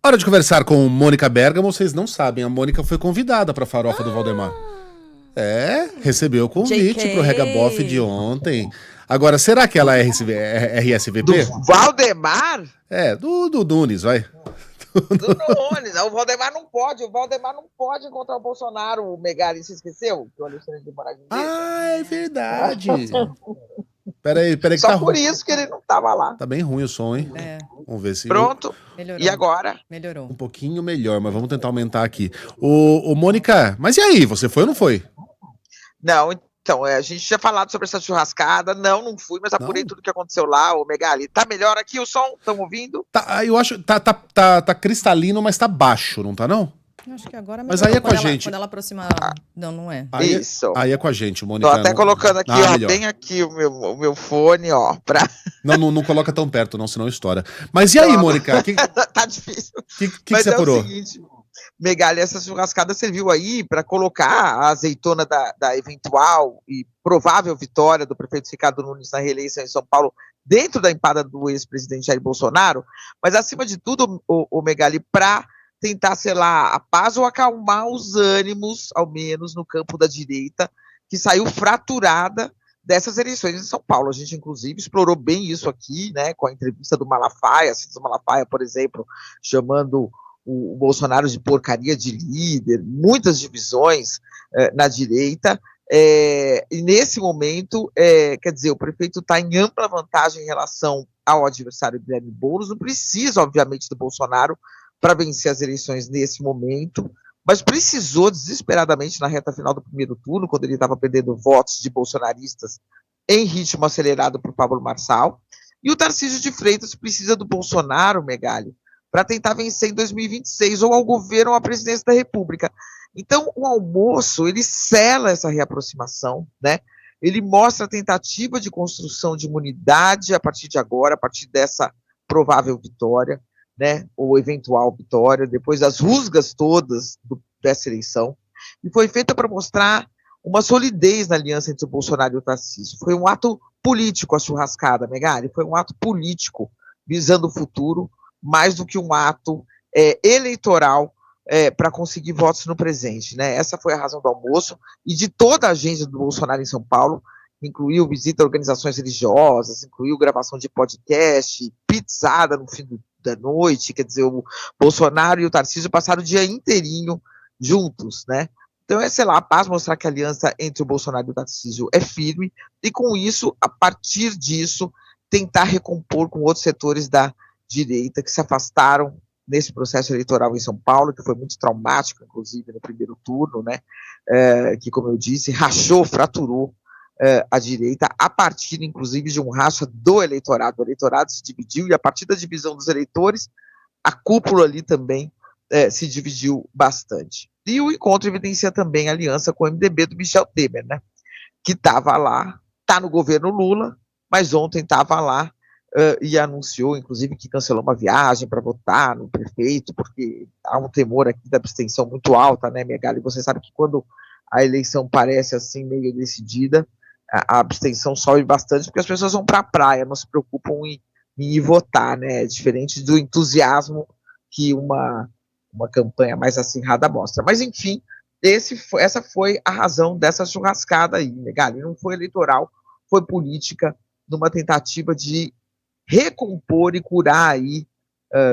Hora de conversar com Mônica Bergamo. Vocês não sabem, a Mônica foi convidada para a farofa do Valdemar. Recebeu o convite JK. pro Regabof de ontem. Agora, será que ela é RSVP? Do Valdemar? Do Nunes, vai. Do Nunes. O Valdemar não pode encontrar o Bolsonaro, o Megali. Você esqueceu? Que o Alexandre de Moraes disse? É verdade. Peraí que Só tá por ruim. isso que ele não tava lá. Tá bem ruim o som, hein? Vamos ver se... Pronto. Melhorou. E agora? Melhorou. Um pouquinho melhor, mas vamos tentar aumentar aqui. Ô, Mônica, mas e aí? Você foi ou não foi? Não, então, a gente tinha falado sobre essa churrascada. Não fui, mas apurei tudo que aconteceu lá, o Megali. Tá melhor aqui o som? Estão ouvindo? Tá, eu acho. Tá cristalino, mas tá baixo, não tá, não? Acho que agora Mas aí é com a quando gente. Quando ela aproxima... Não é. Isso. Aí é com a gente, Mônica. Tô até colocando aqui, melhor. bem aqui o meu fone, pra... Não coloca tão perto, não, senão estoura. Mas e aí, Mônica? Tá difícil. Que você apurou? O seguinte, Megali, essa churrascada serviu aí para colocar a azeitona da eventual e provável vitória do prefeito Ricardo Nunes na reeleição em São Paulo dentro da empada do ex-presidente Jair Bolsonaro, mas acima de tudo, o Megali, para tentar selar a paz ou acalmar os ânimos, ao menos no campo da direita, que saiu fraturada dessas eleições em São Paulo. A gente, inclusive, explorou bem isso aqui, né, com a entrevista do Malafaia, César Malafaia, por exemplo, chamando o Bolsonaro de porcaria de líder, muitas divisões na direita, e nesse momento, quer dizer, o prefeito está em ampla vantagem em relação ao adversário Guilherme Boulos, não precisa, obviamente, do Bolsonaro para vencer as eleições nesse momento, mas precisou desesperadamente na reta final do primeiro turno, quando ele estava perdendo votos de bolsonaristas em ritmo acelerado para o Pablo Marçal, e o Tarcísio de Freitas precisa do Bolsonaro, Megali, para tentar vencer em 2026, ou ao governo ou à presidência da República. Então, o almoço, ele sela essa reaproximação, né? Ele mostra a tentativa de construção de imunidade a partir de agora, a partir dessa provável vitória, né, ou eventual vitória, depois das rusgas todas dessa eleição, e foi feita para mostrar uma solidez na aliança entre o Bolsonaro e o Tarcísio. Foi um ato político a churrascada, Megali, foi um ato político visando o futuro, mais do que um ato eleitoral para conseguir votos no presente, né? Essa foi a razão do almoço e de toda a agenda do Bolsonaro em São Paulo, incluiu visita a organizações religiosas, incluiu gravação de podcast, pizzada no fim da noite, quer dizer, o Bolsonaro e o Tarcísio passaram o dia inteirinho juntos, né? Então sei lá, a paz mostrar que a aliança entre o Bolsonaro e o Tarcísio é firme, e com isso, a partir disso, tentar recompor com outros setores da direita que se afastaram nesse processo eleitoral em São Paulo, que foi muito traumático, inclusive, no primeiro turno, né? Que, como eu disse, rachou, fraturou a direita, a partir, inclusive, de um racha do eleitorado. O eleitorado se dividiu, e a partir da divisão dos eleitores, a cúpula ali também se dividiu bastante. E o encontro evidencia também a aliança com o MDB do Michel Temer, né? Que estava lá, está no governo Lula, mas ontem estava lá e anunciou, inclusive, que cancelou uma viagem para votar no prefeito, porque há um temor aqui da abstenção muito alta, né, Megali? Você sabe que quando a eleição parece assim meio decidida, a abstenção sobe bastante, porque as pessoas vão para a praia, não se preocupam em ir votar, né? É diferente do entusiasmo que uma campanha mais acirrada mostra. Mas, enfim, essa foi a razão dessa churrascada aí, Megali. Não foi eleitoral, foi política, numa tentativa de recompor e curar aí,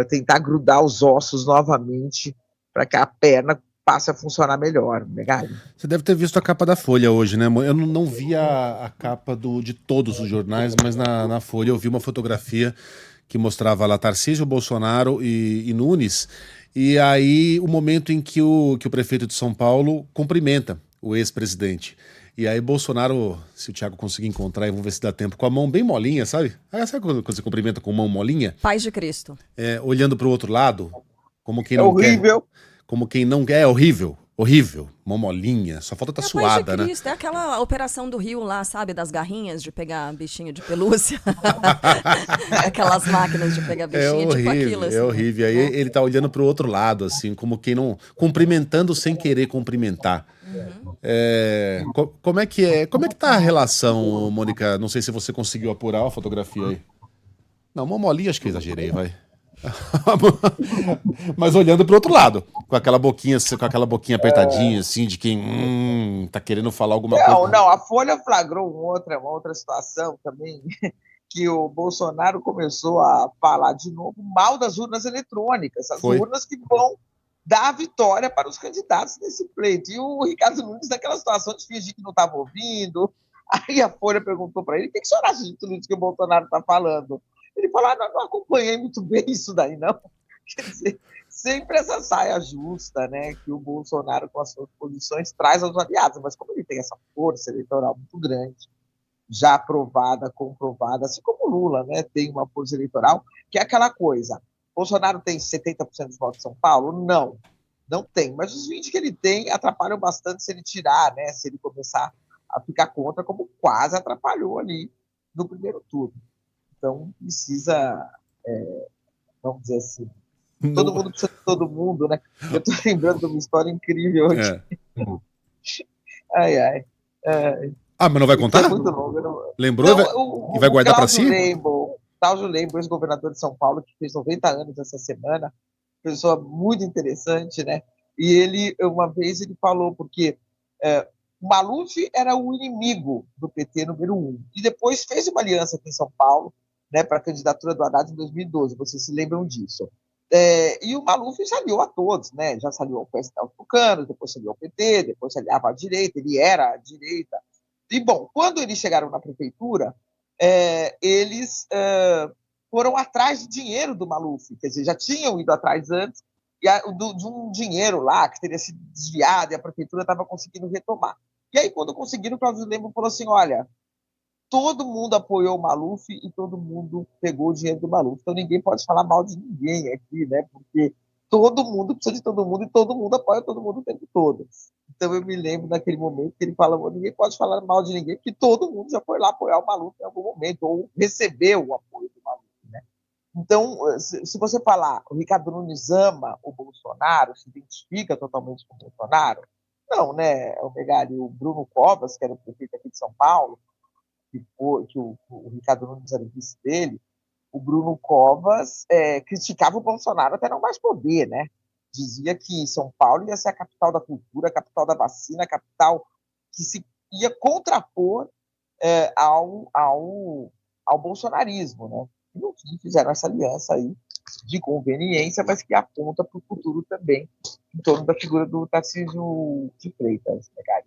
tentar grudar os ossos novamente, para que a perna passe a funcionar melhor, Megali. Você deve ter visto a capa da Folha hoje, né? Eu não vi a capa de todos os jornais, mas na Folha eu vi uma fotografia que mostrava lá Tarcísio, Bolsonaro e Nunes, e aí o momento em que o prefeito de São Paulo cumprimenta o ex-presidente. E aí Bolsonaro, se o Thiago conseguir encontrar, vamos ver se dá tempo, com a mão bem molinha, sabe? Sabe quando você cumprimenta com mão molinha? Paz de Cristo. Olhando para o outro lado, como quem não quer. Horrível. Como quem não quer. É horrível. Horrível. Mão molinha. Só falta estar suada, Paz de né? Cristo. É aquela operação do Rio lá, sabe? Das garrinhas de pegar bichinho de pelúcia. Aquelas máquinas de pegar bichinho, tipo aquilo. Assim, é horrível. Aí ele tá olhando pro outro lado, assim, como quem não... Cumprimentando sem querer cumprimentar. Como é que tá a relação, Mônica? Não sei se você conseguiu apurar a fotografia aí. Não, mão molinha acho que eu exagerei, vai. Mas olhando para o outro lado, com aquela boquinha apertadinha, assim, de quem tá querendo falar alguma coisa. Não, a Folha flagrou uma outra situação também, que o Bolsonaro começou a falar de novo mal das urnas eletrônicas, as urnas que vão dar a vitória para os candidatos nesse pleito. E o Ricardo Nunes, naquela situação de fingir que não estava ouvindo. Aí a Folha perguntou para ele: o que o senhor acha de tudo isso que o Bolsonaro está falando? Ele falou: não acompanhei muito bem isso daí, não. Quer dizer, sempre essa saia justa, né, que o Bolsonaro, com as suas posições, traz aos aliados. Mas como ele tem essa força eleitoral muito grande, já aprovada, comprovada, assim como o Lula, né, tem uma força eleitoral, que é aquela coisa: Bolsonaro tem 70% dos votos em São Paulo? Não tem. Mas os 20 que ele tem atrapalham bastante se ele tirar, né, se ele começar a ficar contra, como quase atrapalhou ali no primeiro turno. Então, precisa, vamos dizer assim, todo mundo precisa de todo mundo, né? Eu estou lembrando de uma história incrível aqui. Ai. Mas não vai contar? É muito longo. Lembrou? E vai guardar para si? Cláudio Lembo, ex-governador de São Paulo, que fez 90 anos essa semana, pessoa muito interessante, né? E ele, uma vez, ele falou, porque o Maluf era o inimigo do PT número 1, e depois fez uma aliança aqui em São Paulo, né, para a candidatura do Haddad em 2012, vocês se lembram disso. E o Maluf se aliou a todos, né? Já se aliou ao PSDB, aos tucanos, depois se aliou ao PT, depois se aliava à direita, ele era à direita. E, bom, quando eles chegaram na prefeitura, eles foram atrás de dinheiro do Maluf, quer dizer, já tinham ido atrás antes, de um dinheiro lá que teria sido desviado e a prefeitura estava conseguindo retomar. E aí, quando conseguiram, o Cláudio Lembo falou assim: olha, todo mundo apoiou o Maluf e todo mundo pegou o dinheiro do Maluf. Então ninguém pode falar mal de ninguém aqui, né? Porque todo mundo precisa de todo mundo e todo mundo apoia todo mundo o tempo todo. Então eu me lembro daquele momento que ele falou: ninguém pode falar mal de ninguém, porque todo mundo já foi lá apoiar o Maluf em algum momento, ou recebeu o apoio do Maluf, né? Então, se você falar, o Ricardo Nunes ama o Bolsonaro, se identifica totalmente com o Bolsonaro, não, né? O Bruno Covas, que era o prefeito aqui de São Paulo, que o Ricardo Nunes era o vice dele, o Bruno Covas criticava o Bolsonaro até não mais poder, né? Dizia que São Paulo ia ser a capital da cultura, a capital da vacina, a capital que se ia contrapor ao bolsonarismo, né? E no fim fizeram essa aliança aí de conveniência, mas que aponta para o futuro também, em torno da figura do Tarcísio de Freitas, né, cara?